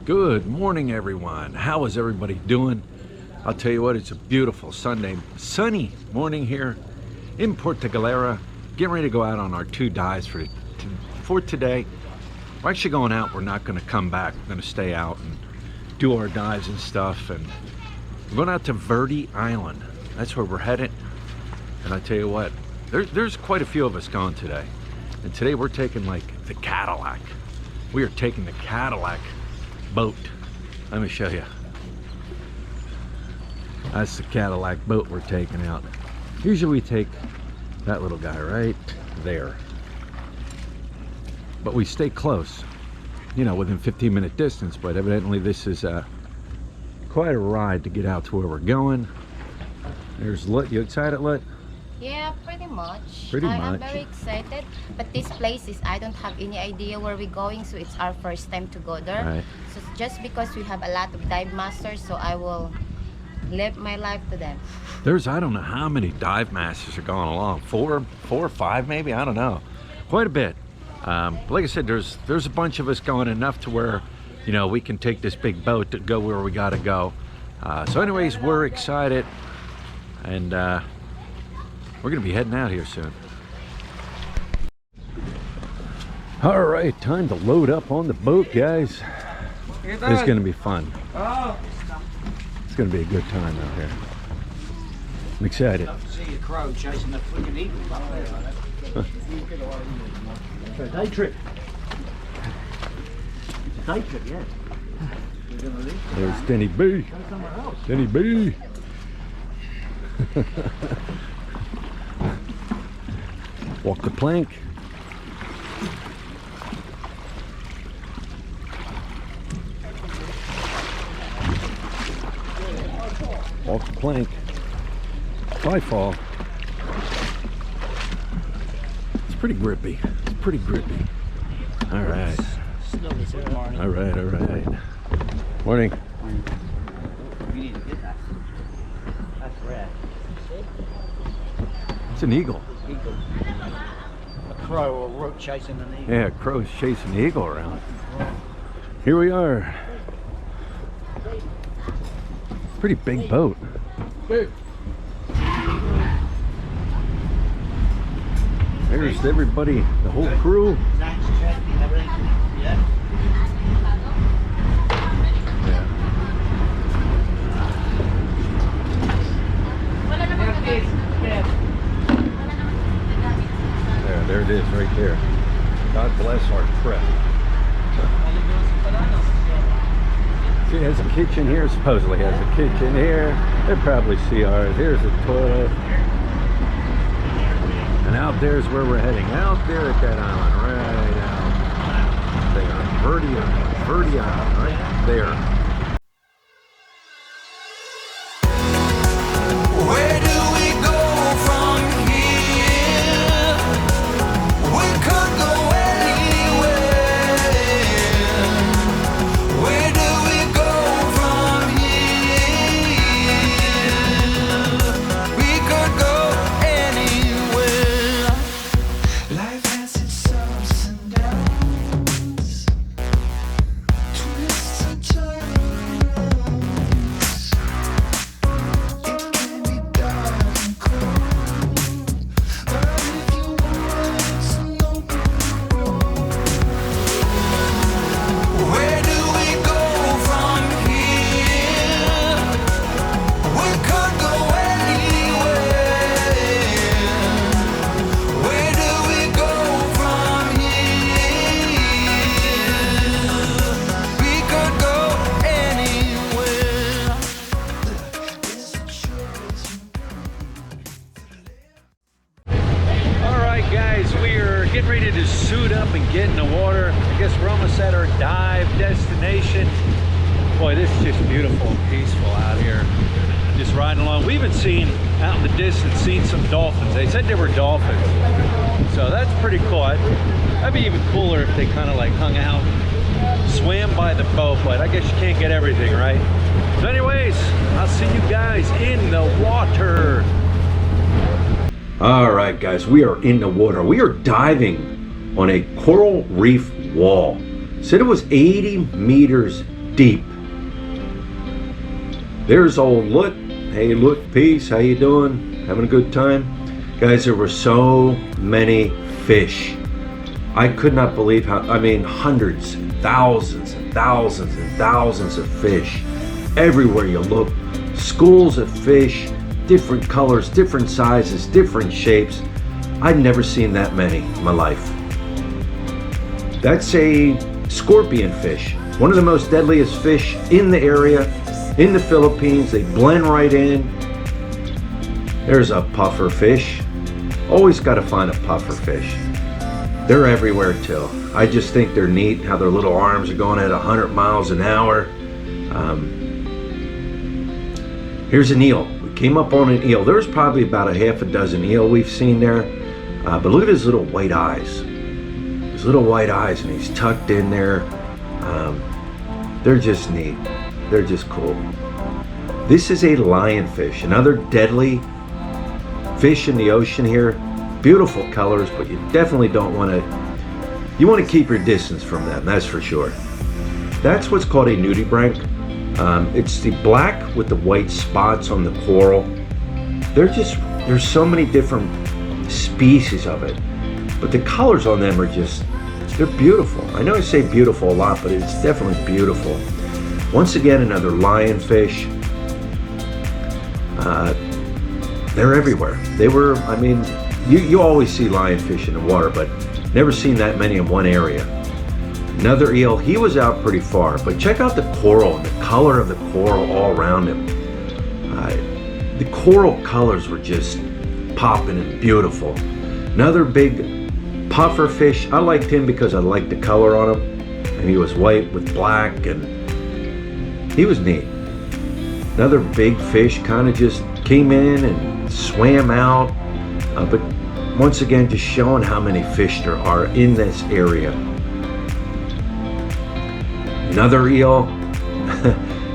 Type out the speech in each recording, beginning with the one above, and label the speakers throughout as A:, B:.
A: Good morning, everyone. How is everybody doing? I'll tell you what, it's a beautiful sunny morning here in Puerto Galera. Getting ready to go out on our 2 dives for today. We're actually going out. We're not going to come back. We're going to stay out and do our dives and stuff. And we're going out to Verde Island. That's where we're headed. And I tell you what, there's quite a few of us going today. And today we're taking like the Cadillac. We are taking the Cadillac boat. Let me show you. That's the Cadillac boat we're taking out. Usually we take that little guy right there, but we stay close, you know, within 15-minute distance. But evidently this is quite a ride to get out to where we're going. There's Lut. You excited, Lut?
B: Yeah, pretty much.
A: I'm
B: very excited, but this place is, I don't have any idea where we're going, so it's our first time to go there.
A: Right.
B: So just because we have a lot of dive masters, so I will live my life to them.
A: There's, I don't know how many dive masters are going along. Four or five maybe, I don't know. Quite a bit. Like I said, there's a bunch of us going, enough to where, you know, we can take this big boat to go where we gotta go. So anyways, we're excited, and we're gonna be heading out here soon. All right, time to load up on the boat, guys. It's gonna be fun. It's gonna be a good time out here. I'm excited.
C: Love to see a crow chasing the freaking eagle up there. It's a day trip. It's a day trip, yeah.
A: There's Denny B. Denny B. Walk the plank. Walk the plank. If I fall, it's pretty grippy. It's pretty grippy. All right. All right, all right. Morning.
C: You need to get that. That's rare.
A: It's an eagle.
C: Eagle. A crow or rope chasing an eagle.
A: Yeah, crow's chasing the eagle around. Here we are. Pretty big boat. There's everybody, the whole crew. There it is right there. God bless our trip. See, it has a kitchen here, supposedly has a kitchen here. They probably see ours. Here's a toilet. And out there's where we're heading. Out there at that island, right out there. Verde Island, right there.
D: Where do we go from here? We could go anywhere. Where do we go from here? We could go anywhere. Life has its ups and downs, twists and turns. It can be dark and cold, but if you want an open road, where do we go from here? We could go anywhere. Where do we go from here? We could go anywhere. It's a choice.
A: All right, guys, we are getting ready to suit up and get in the water. I guess we're almost at our dive destination. Boy, this is just beautiful and peaceful out here. Just riding along. We even seen out in the distance, seen some dolphins. They said they were dolphins. So that's pretty cool. That'd be even cooler if they kind of like hung out, swam by the boat, but I guess you can't get everything, right? So anyways, I'll see you guys in the water. All right, guys, we are in the water. We are diving on a coral reef wall. Said it was 80 meters deep. There's old Lut. Hey Lut, peace, how you doing? Having a good time? Guys, there were so many fish. I could not believe how, I mean, hundreds, thousands and thousands and thousands of fish. Everywhere you look, schools of fish, different colors, different sizes, different shapes. I've never seen that many in my life. That's a scorpion fish, one of the most deadliest fish in the area, in the Philippines. They blend right in. There's a puffer fish. Always got to find a puffer fish. They're everywhere too. I just think they're neat how their little arms are going at 100 miles an hour. Here's an eel. We came up on an eel. There's probably about a half a dozen eel we've seen there. But look at his little white eyes. His little white eyes, and he's tucked in there. They're just neat. They're just cool. This is a lionfish, another deadly fish in the ocean here. Beautiful colors, but you definitely don't want to, you want to keep your distance from them, that's for sure. That's what's called a nudibranch. It's the black with the white spots on the coral. There's so many different species of it, but the colors on them are just, they're beautiful. I know I say beautiful a lot, but it's definitely beautiful. Once again, another lionfish. They're everywhere. They were, I mean, you always see lionfish in the water, but never seen that many in one area. Another eel, he was out pretty far, but check out the coral and the color of the coral all around him. The coral colors were just popping and beautiful. Another big puffer fish. I liked him because I liked the color on him, and he was white with black, and he was neat. Another big fish kind of just came in and swam out, but once again just showing how many fish there are in this area. Another eel.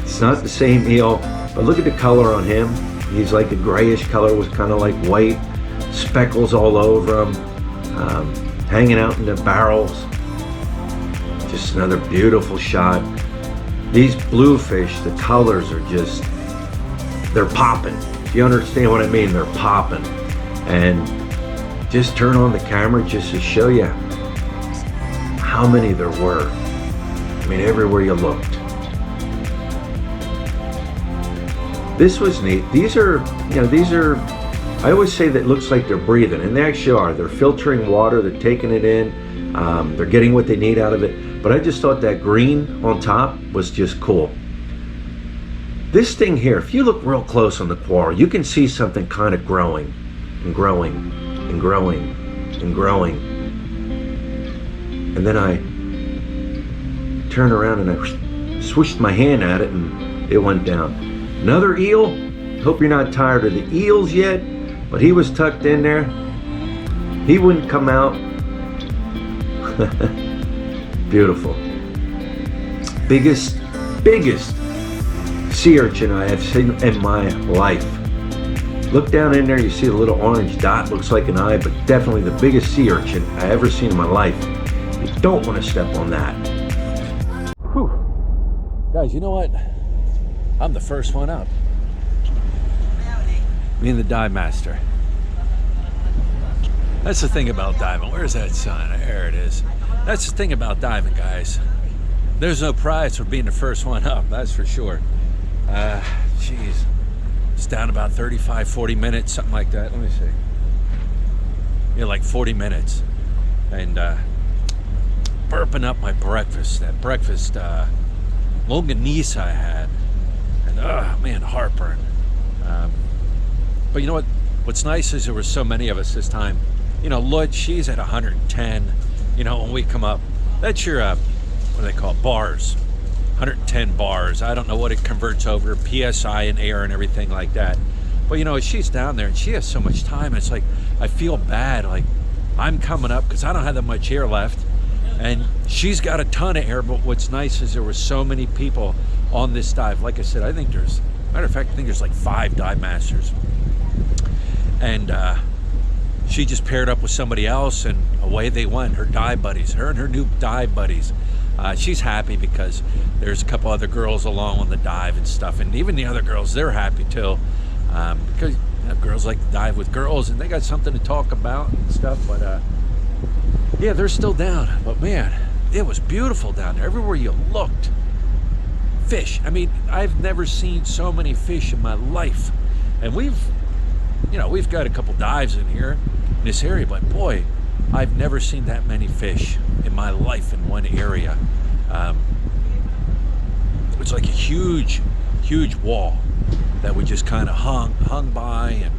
A: It's not the same eel, but look at the color on him. He's like a grayish color with kind of like white speckles all over him, hanging out in the barrels. Just another beautiful shot. These bluefish, the colors are just, they're popping. If you understand what I mean, they're popping. And just turn on the camera just to show you how many there were. I mean, everywhere you looked. This was neat. These are, I always say that it looks like they're breathing, and they actually are. They're filtering water, they're taking it in, they're getting what they need out of it. But I just thought that green on top was just cool. This thing here, if you look real close on the coral, you can see something kind of growing and growing and growing and growing. And then I turned around and I swished my hand at it and it went down. Another eel. Hope you're not tired of the eels yet, but he was tucked in there. He wouldn't come out. Beautiful. Biggest sea urchin I have seen in my life. Look down in there, you see a little orange dot, looks like an eye, but definitely the biggest sea urchin I ever seen in my life. You don't want to step on that. Whew. Guys, you know what? I'm the first one up. Me and the dive master. That's the thing about diving. Where's that sign? There it is. That's the thing about diving, guys. There's no prize for being the first one up, that's for sure. Jeez. It's down about 35, 40 minutes, something like that. Let me see. Yeah, like 40 minutes. And burping up my breakfast. That breakfast longanisa I had. And man, heartburn. But you know what? What's nice is there were so many of us this time. You know, Lud, she's at 110. You know, when we come up, that's your, what do they call it? Bars. 110 bars. I don't know what it converts over, PSI and air and everything like that. But you know, she's down there and she has so much time. It's like, I feel bad. Like, I'm coming up because I don't have that much air left. And she's got a ton of air, but what's nice is there were so many people on this dive. Like I said, I think there's, matter of fact, I think there's like 5 dive masters. And she just paired up with somebody else and away they went, her dive buddies, her and her new dive buddies. She's happy because there's a couple other girls along on the dive and stuff, and even the other girls, they're happy too, because girls like to dive with girls and they got something to talk about and stuff. But yeah, they're still down. But man, it was beautiful down there. Everywhere you looked, fish. I mean, I've never seen so many fish in my life. And we've got a couple dives in here in this area, but boy, I've never seen that many fish in my life in one area. It's like a huge wall that we just kind of hung by and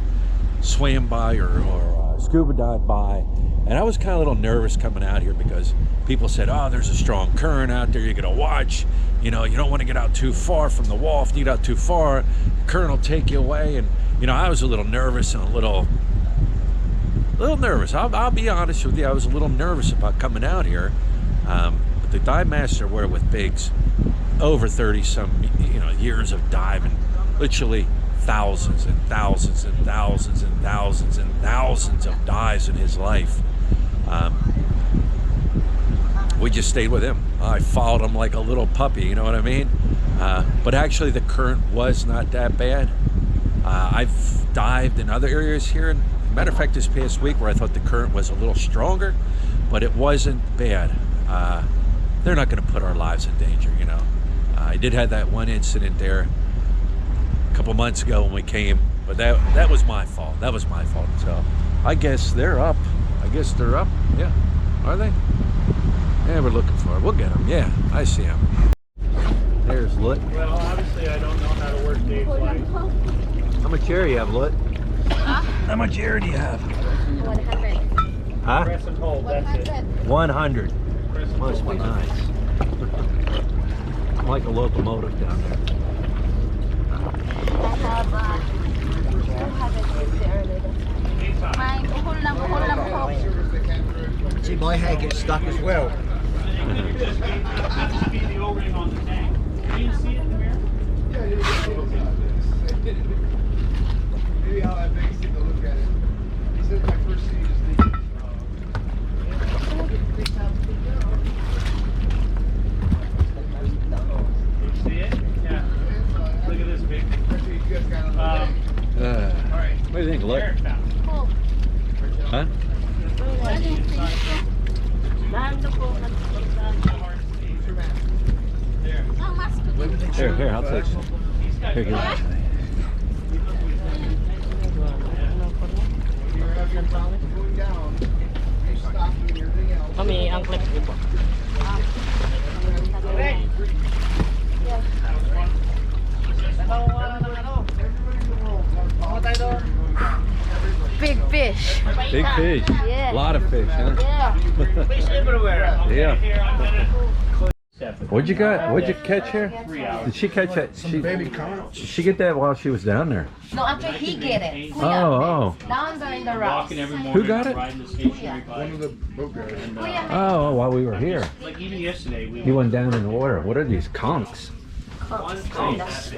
A: swam by or scuba dived by. And I was kind of a little nervous coming out here because people said, oh, there's a strong current out there, you're gonna watch, you don't want to get out too far from the wall. If you get out too far, the current will take you away. And I was a little nervous and a little nervous. I'll be honest with you, I was a little nervous about coming out here. But the dive master were with Biggs, over 30 some years of diving, literally thousands and thousands and thousands and thousands and thousands of dives in his life. We just stayed with him. I followed him like a little puppy, you know what I mean? But actually the current was not that bad. I've dived in other areas here, and matter of fact, this past week where I thought the current was a little stronger, but it wasn't bad. They're not going to put our lives in danger, I did have that one incident there a couple months ago when we came, but that was my fault. That was my fault. So I guess they're up. Yeah, are they? Yeah, we're looking for it. We'll get them. Yeah, I see them. There's Lut.
C: Well, obviously I don't know how to work Dave's life.
A: How much air you have, Lut? How much air do you have?
B: 100.
A: Huh?
C: Press and hold, that's it.
A: 100.
C: Press and
A: Must be
C: hold.
A: nice. I'm like a locomotive down there.
B: I have 250 earlier. May buhol na buhol.
C: See, my head gets stuck as well.
E: The O-ring on the tank. Can you see it in the mirror?
F: Maybe I'll have Vegas take a look at it. He said my first scene is the
E: You see it? Yeah. Look at this big.
F: actually you guys got on
E: Um,
A: What do you think, Lut?
E: Eric found it.
A: Huh? Here, I'll take some. Here,
F: you have your problem going down. You stop doing everything else.
G: Kami ang clip ko po.
B: Big fish.
A: Big fish.
B: Yeah.
A: A lot of fish, huh?
B: Yeah.
E: Fish everywhere. Okay,
A: Yeah.
E: here, I'm gonna...
A: What'd you catch here?
E: 3 hours.
A: Did she catch that?
F: Baby conch.
A: Did she get that while she was down there?
B: No, actually he get it.
A: Oh.
B: Down there in the rocks.
E: Walking every morning.
A: Who got it?
E: Riding the stationary
F: One
E: bike.
F: of the boat guys.
A: Oh, while we were here.
E: Like even yesterday, we
A: He went down in the water. What are these conchs?
E: one thing that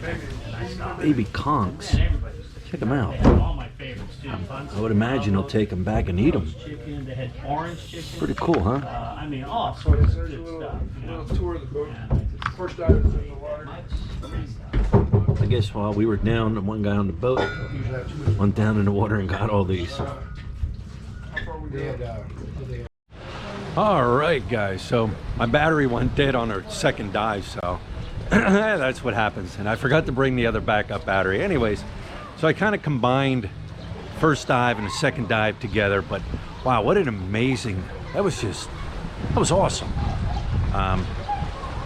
E: big. And I stopped.
A: Baby conchs.
E: And everybody was
A: Check them out.
E: They had all my favorites too.
A: I would imagine he'll take them back and eat them.
E: Chicken. They had orange chicken.
A: Pretty cool, huh?
E: I mean, all sorts of good stuff. You know?
F: Little tour of the boat.
E: And I just-
F: First divers in the water.
A: I guess while we were down, the one guy on the boat went down in the water and got all these. All right, guys. So my battery went dead on our second dive, so that's what happens. And I forgot to bring the other backup battery. Anyways, so I kind of combined first dive and the second dive together. But wow, what an amazing! That was awesome.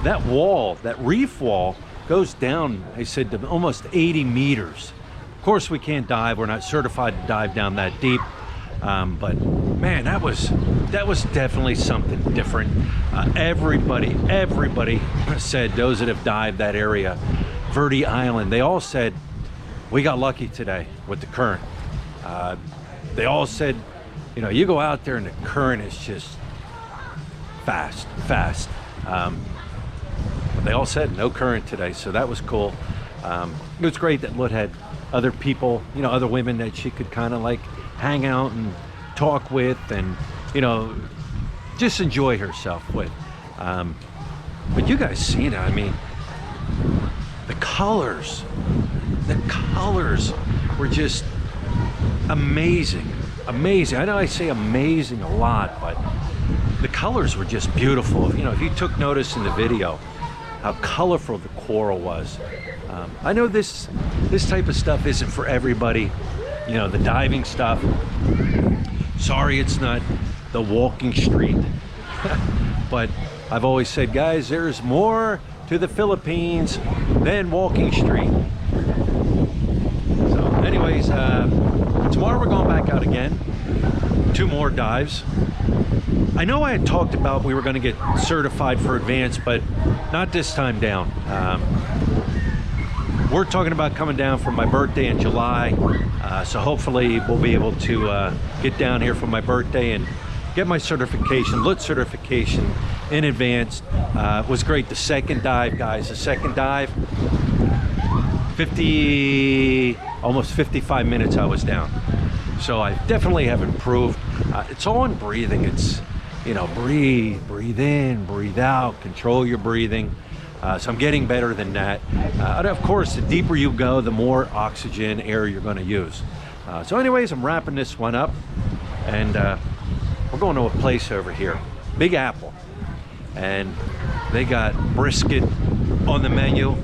A: That wall, that reef wall, goes down, I said, to almost 80 meters. Of course, we can't dive. We're not certified to dive down that deep. But man, that was definitely something different. Everybody said, those that have dived that area, Verde Island, they all said, we got lucky today with the current. They all said, you go out there and the current is just fast. But they all said no current today, so that was cool. It was great that Lut had other people, other women that she could kind of like hang out and talk with and, just enjoy herself with. But you guys seen it. I mean, the colors were just amazing. Amazing. I know I say amazing a lot, but the colors were just beautiful. You know, if you took notice in the video, how colorful the coral was. I know this type of stuff isn't for everybody. You know, the diving stuff. Sorry, it's not the walking street. But I've always said, guys, there's more to the Philippines than walking street. So anyways, tomorrow we're going back out again. 2 more dives. I know I had talked about we were going to get certified for advanced, but not this time down. We're talking about coming down for my birthday in July, so hopefully we'll be able to get down here for my birthday and get my certification, LUT certification in advance. It was great. The second dive, guys, the second dive, almost 55 minutes I was down. So I definitely have improved. It's all in breathing. It's, you know, breathe in, breathe out, control your breathing. So I'm getting better than that. And of course, the deeper you go, the more oxygen, air you're going to use. So anyways, I'm wrapping this one up, and we're going to a place over here, Big Apple, and they got brisket on the menu,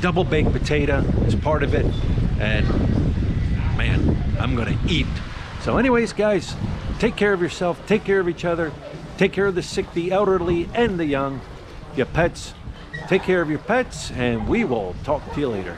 A: double baked potato is part of it, and man, I'm gonna eat. So anyways, guys, take care of yourself, take care of each other, take care of the sick, the elderly, and the young, your pets. Take care of your pets, and we will talk to you later.